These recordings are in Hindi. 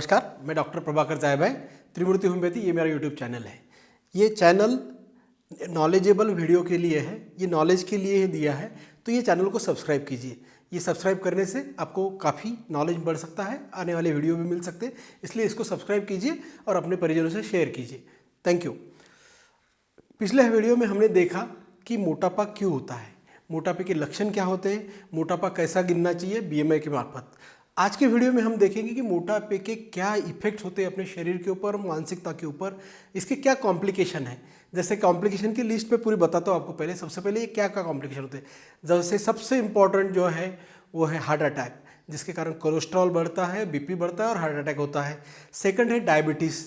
नमस्कार, मैं डॉक्टर प्रभाकर जायभाई, त्रिमूर्ति होम्योपैथी, ये मेरा यूट्यूब चैनल है। ये चैनल नॉलेजेबल वीडियो के लिए है, ये नॉलेज के लिए ही दिया है, तो ये चैनल को सब्सक्राइब कीजिए। ये सब्सक्राइब करने से आपको काफ़ी नॉलेज बढ़ सकता है, आने वाले वीडियो भी मिल सकते हैं, इसलिए इसको सब्सक्राइब कीजिए और अपने परिजनों से शेयर कीजिए। Thank you. पिछले वीडियो में हमने देखा कि मोटापा क्यों होता है, मोटापे के लक्षण क्या होते हैं, मोटापा कैसा गिनना चाहिए बीएमआई के मार्फत। आज के वीडियो में हम देखेंगे कि मोटापे के क्या इफेक्ट्स होते हैं अपने शरीर के ऊपर, मानसिकता के ऊपर, इसके क्या कॉम्प्लिकेशन है। जैसे कॉम्प्लिकेशन की लिस्ट में पूरी बताता हूँ आपको। पहले सबसे पहले ये क्या क्या कॉम्प्लिकेशन होते हैं। जैसे सबसे इंपॉर्टेंट जो है वो है हार्ट अटैक, जिसके कारण कोलेस्ट्रॉल बढ़ता है, बीपी बढ़ता है और हार्ट अटैक होता है। सेकंड है डायबिटीज़।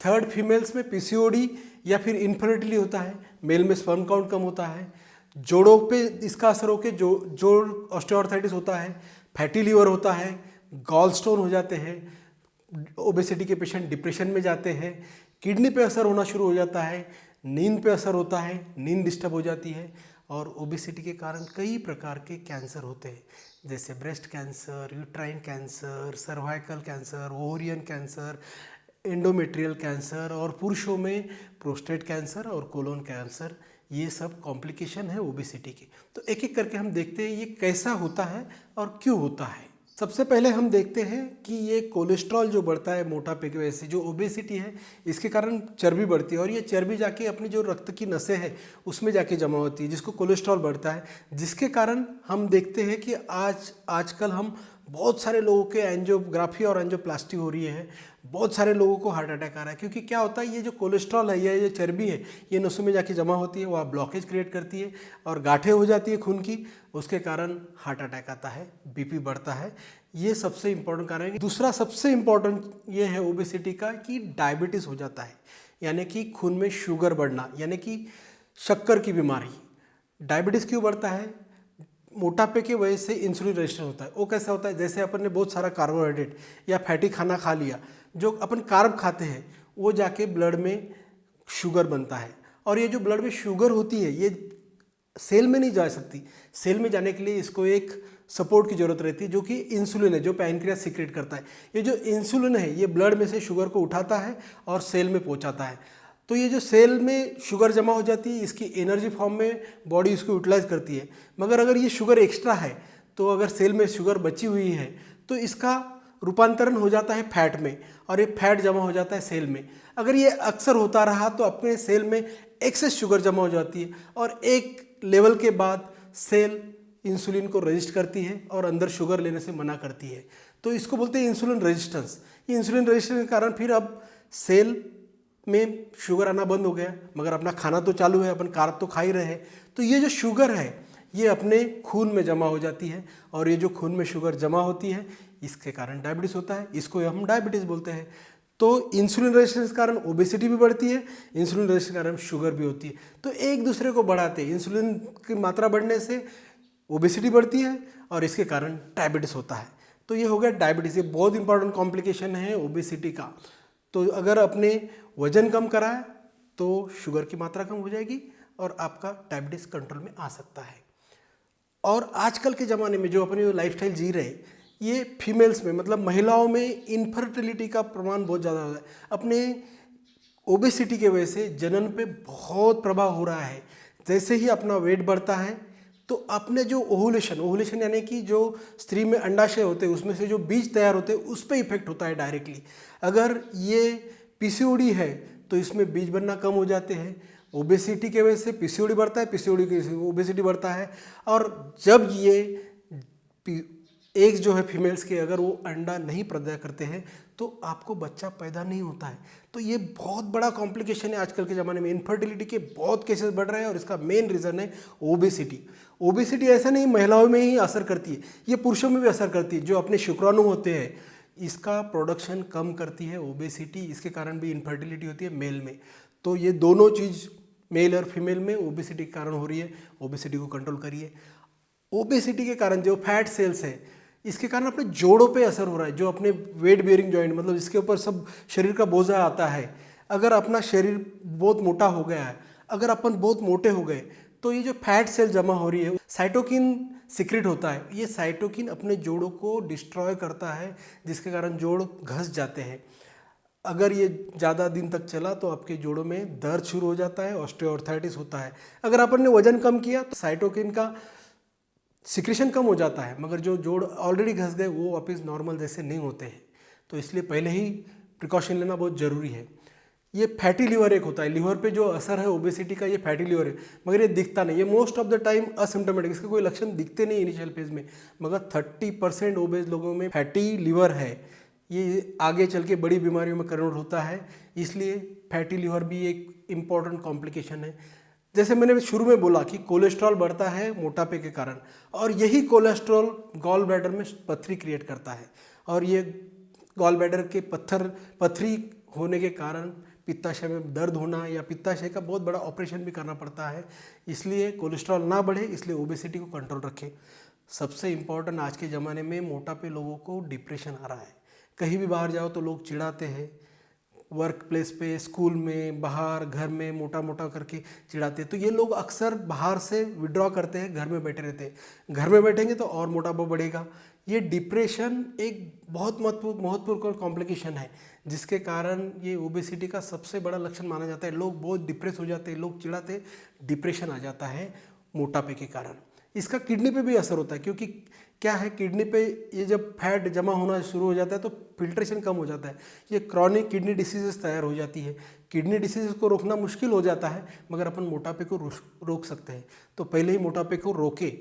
थर्ड, फीमेल्स में पीसीओडी या फिर इनफर्टिलिटी होता है, मेल में स्पर्म काउंट कम होता है। जोड़ों पे इसका असर होकर जोड़ ऑस्टियोआर्थराइटिस होता है, फैटी लीवर होता है, गॉल स्टोन हो जाते हैं, ओबेसिटी के पेशेंट डिप्रेशन में जाते हैं, किडनी पे असर होना शुरू हो जाता है, नींद पे असर होता है, नींद डिस्टर्ब हो जाती है। और ओबेसिटी के कारण कई प्रकार के कैंसर होते हैं, जैसे breast cancer, uterine cancer, cervical cancer, ovarian cancer, endometrial cancer और पुरुषों में प्रोस्टेट कैंसर और कोलोन कैंसर। ये सब कॉम्प्लिकेशन है ओबेसिटी की। तो एक एक करके हम देखते हैं ये कैसा होता है और क्यों होता है। सबसे पहले हम देखते हैं कि ये कोलेस्ट्रॉल जो बढ़ता है मोटापे की वजह से, जो ओबेसिटी है इसके कारण चर्बी बढ़ती है और ये चर्बी जाके अपनी जो रक्त की नसें हैं उसमें जाके जमा होती है, जिसको कोलेस्ट्रॉल बढ़ता है, जिसके कारण हम देखते हैं कि आजकल हम बहुत सारे लोगों के एंजियोग्राफी और एंजियोप्लास्टी हो रही है, बहुत सारे लोगों को हार्ट अटैक आ रहा है। क्योंकि क्या होता है, ये जो कोलेस्ट्रॉल है या ये चर्बी है ये नसों में जाके जमा होती है, वह ब्लॉकेज क्रिएट करती है और गांठें हो जाती है खून की, उसके कारण हार्ट अटैक आता है, बीपी बढ़ता है। ये सबसे इंपॉर्टेंट कारण है। दूसरा सबसे इंपॉर्टेंट ये है ओबेसिटी का कि डायबिटीज़ हो जाता है, यानी कि खून में शुगर बढ़ना, यानी कि शक्कर की बीमारी। डायबिटीज़ क्यों बढ़ता है? मोटापे की वजह से इंसुलिन रेजिस्टेंस होता है। वो कैसा होता है, जैसे अपन ने बहुत सारा कार्बोहाइड्रेट या फैटी खाना खा लिया, जो अपन कार्ब खाते हैं वो जाके ब्लड में शुगर बनता है और ये जो ब्लड में शुगर होती है ये सेल में नहीं जा सकती। सेल में जाने के लिए इसको एक सपोर्ट की जरूरत रहती है, जो कि इंसुलिन है, जो पैनक्रियास सीक्रेट करता है। ये जो इंसुलिन है ये ब्लड में से शुगर को उठाता है और सेल में पहुंचाता है। तो ये जो सेल में शुगर जमा हो जाती है, इसकी एनर्जी फॉर्म में बॉडी इसको यूटिलाइज करती है। मगर अगर ये शुगर एक्स्ट्रा है, तो अगर सेल में शुगर बची हुई है तो इसका रूपांतरण हो जाता है फैट में और ये फैट जमा हो जाता है सेल में। अगर ये अक्सर होता रहा तो अपने सेल में एक्सेस शुगर जमा हो जाती है और एक लेवल के बाद सेल इंसुलिन को रेजिस्ट करती है और अंदर शुगर लेने से मना करती है। तो इसको बोलते हैं इंसुलिन रेजिस्टेंस। ये इंसुलिन रेजिस्टेंस के कारण फिर अब सेल में शुगर आना बंद हो गया, मगर अपना खाना तो चालू है, अपन कार्ब तो खा ही रहे हैं। तो ये जो शुगर है ये अपने खून में जमा हो जाती है और ये जो खून में शुगर जमा होती है इसके कारण डायबिटीज़ होता है, इसको हम डायबिटीज़ बोलते हैं। तो इंसुलिन रेजिस्टेंस के कारण ओबेसिटी भी बढ़ती है, इंसुलिन रेजिस्टेंस के कारण शुगर भी होती है। तो एक दूसरे को बढ़ाते हैं, इंसुलिन की मात्रा बढ़ने से ओबेसिटी बढ़ती है और इसके कारण डायबिटीज़ होता है। तो ये हो गया डायबिटीज़। ये बहुत इंपॉर्टेंट कॉम्प्लिकेशन है ओबेसिटी का। तो अगर अपने वजन कम कराए तो शुगर की मात्रा कम हो जाएगी और आपका डायबिटीज़ कंट्रोल में आ सकता है। और आजकल के ज़माने में जो अपनी लाइफस्टाइल जी रहे, ये फीमेल्स में मतलब महिलाओं में इनफर्टिलिटी का प्रमाण बहुत ज़्यादा होता है। अपने ओबेसिटी की वजह से जनन पे बहुत प्रभाव हो रहा है। जैसे ही अपना वेट बढ़ता है तो अपने जो ओहुलेशन यानी कि जो स्त्री में अंडाशय होते हैं उसमें से जो बीज तैयार होते हैं उस पर इफेक्ट होता है डायरेक्टली। अगर ये पीसीओडी है तो इसमें बीज बनना कम हो जाते हैं। ओबेसिटी की वजह से पीसीओडी बढ़ता है, पीसीओडी की वजह से ओबेसिटी बढ़ता है। और जब ये एग्स जो है फीमेल्स के, अगर वो अंडा नहीं पैदा करते हैं तो आपको बच्चा पैदा नहीं होता है। तो ये बहुत बड़ा कॉम्प्लिकेशन है आजकल के ज़माने में। इनफर्टिलिटी के बहुत केसेस बढ़ रहे हैं और इसका मेन रीज़न है ओबेसिटी। ओबेसिटी ऐसा नहीं महिलाओं में ही असर करती है, ये पुरुषों में भी असर करती है। जो अपने शुक्राणु होते हैं इसका प्रोडक्शन कम करती है ओबेसिटी, इसके कारण भी इनफर्टिलिटी होती है मेल में। तो ये दोनों चीज़ मेल और फीमेल में ओबेसिटी के कारण हो रही है। ओबेसिटी को कंट्रोल करिए। ओबेसिटी के कारण जो फैट सेल्स है इसके कारण अपने जोड़ों पे असर हो रहा है, जो अपने वेट बेयरिंग जॉइंट मतलब जिसके ऊपर सब शरीर का बोझा आता है। अगर अपना शरीर बहुत मोटा हो गया है, अगर अपन बहुत मोटे हो गए तो ये जो फैट सेल जमा हो रही है साइटोकिन सीक्रेट होता है, ये साइटोकिन अपने जोड़ों को डिस्ट्रॉय करता है, जिसके कारण जोड़ घस जाते हैं। अगर ये ज़्यादा दिन तक चला तो आपके जोड़ों में दर्द शुरू हो जाता है, ऑस्टियोआर्थराइटिस होता है। अगर आपने वजन कम किया तो साइटोकिन का सिक्रेशन कम हो जाता है, मगर जो जोड़ ऑलरेडी घस गए वो वापस नॉर्मल जैसे नहीं होते हैं। तो इसलिए पहले ही प्रिकॉशन लेना बहुत ज़रूरी है। ये फैटी लीवर एक होता है, लीवर पे जो असर है ओबेसिटी का, ये फैटी लीवर है, मगर ये दिखता नहीं, ये most of the time asymptomatic, इसके कोई लक्षण दिखते नहीं इनिशियल फेज में, मगर 30% ओबेज लोगों में फैटी लीवर है। ये आगे चल के बड़ी बीमारियों में कन्वर्ट होता है, इसलिए फैटी लीवर भी एक इम्पॉर्टेंट कॉम्प्लिकेशन है। जैसे मैंने शुरू में बोला कि कोलेस्ट्रॉल बढ़ता है मोटापे के कारण, और यही कोलेस्ट्रॉल गॉल ब्लैडर में पथरी क्रिएट करता है, और ये गॉल ब्लैडर के पथरी होने के कारण पित्ताशय में दर्द होना या पित्ताशय का बहुत बड़ा ऑपरेशन भी करना पड़ता है। इसलिए कोलेस्ट्रॉल ना बढ़े, इसलिए ओबेसिटी को कंट्रोल रखें। सबसे इम्पॉर्टेंट आज के ज़माने में मोटापे लोगों को डिप्रेशन आ रहा है। कहीं भी बाहर जाओ तो लोग चिढ़ाते हैं, वर्क प्लेस पे, स्कूल में, बाहर, घर में मोटा मोटा करके चिढ़ाते हैं। तो ये लोग अक्सर बाहर से विड्रॉ करते हैं, घर में बैठे रहते हैं। घर में बैठेंगे तो और मोटापा बढ़ेगा। ये डिप्रेशन एक बहुत महत्वपूर्ण कॉम्प्लिकेशन है, जिसके कारण ये ओबेसिटी का सबसे बड़ा लक्षण माना जाता है। लोग बहुत डिप्रेस हो जाते हैं, लोग चिढ़ाते हैं, डिप्रेशन आ जाता है मोटापे के कारण। इसका किडनी पे भी असर होता है, क्योंकि क्या है, किडनी पे ये जब फैट जमा होना शुरू हो जाता है तो फिल्ट्रेशन कम हो जाता है, ये क्रॉनिक किडनी डिसीजेस तैयार हो जाती है। किडनी डिसीजेस को रोकना मुश्किल हो जाता है, मगर अपन मोटापे को रोक सकते हैं। तो पहले ही मोटापे को रोके।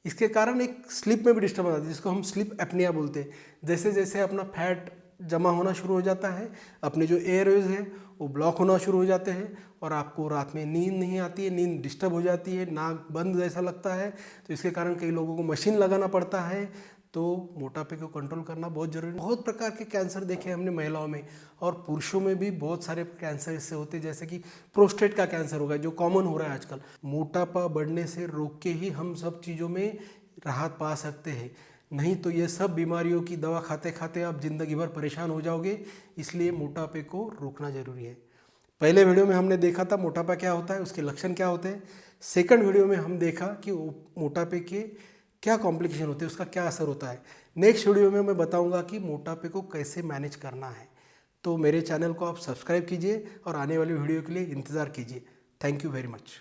इसके कारण एक स्लीप में भी डिस्टर्ब आता है, जिसको हम स्लीप एपनिया बोलते हैं। जैसे जैसे अपना फैट जमा होना शुरू हो जाता है, अपने जो एयरवेज हैं वो ब्लॉक होना शुरू हो जाते हैं, और आपको रात में नींद नहीं आती है, नींद डिस्टर्ब हो जाती है, नाक बंद जैसा लगता है। तो इसके कारण कई लोगों को मशीन लगाना पड़ता है। तो मोटापे को कंट्रोल करना बहुत जरूरी है। बहुत प्रकार के कैंसर देखे हमने महिलाओं में, और पुरुषों में भी बहुत सारे कैंसर इससे होते हैं, जैसे कि प्रोस्टेट का कैंसर होगा, जो कॉमन हो रहा है आजकल। मोटापा बढ़ने से रोक के ही हम सब चीज़ों में राहत पा सकते हैं, नहीं तो ये सब बीमारियों की दवा खाते खाते आप ज़िंदगी भर परेशान हो जाओगे। इसलिए मोटापे को रोकना ज़रूरी है। पहले वीडियो में हमने देखा था मोटापा क्या होता है, उसके लक्षण क्या होते हैं। सेकंड वीडियो में हम देखा कि मोटापे के क्या कॉम्प्लिकेशन होते हैं, उसका क्या असर होता है। नेक्स्ट वीडियो में मैं बताऊंगा कि मोटापे को कैसे मैनेज करना है। तो मेरे चैनल को आप सब्सक्राइब कीजिए और आने वाली वीडियो के लिए इंतज़ार कीजिए। Thank you very much.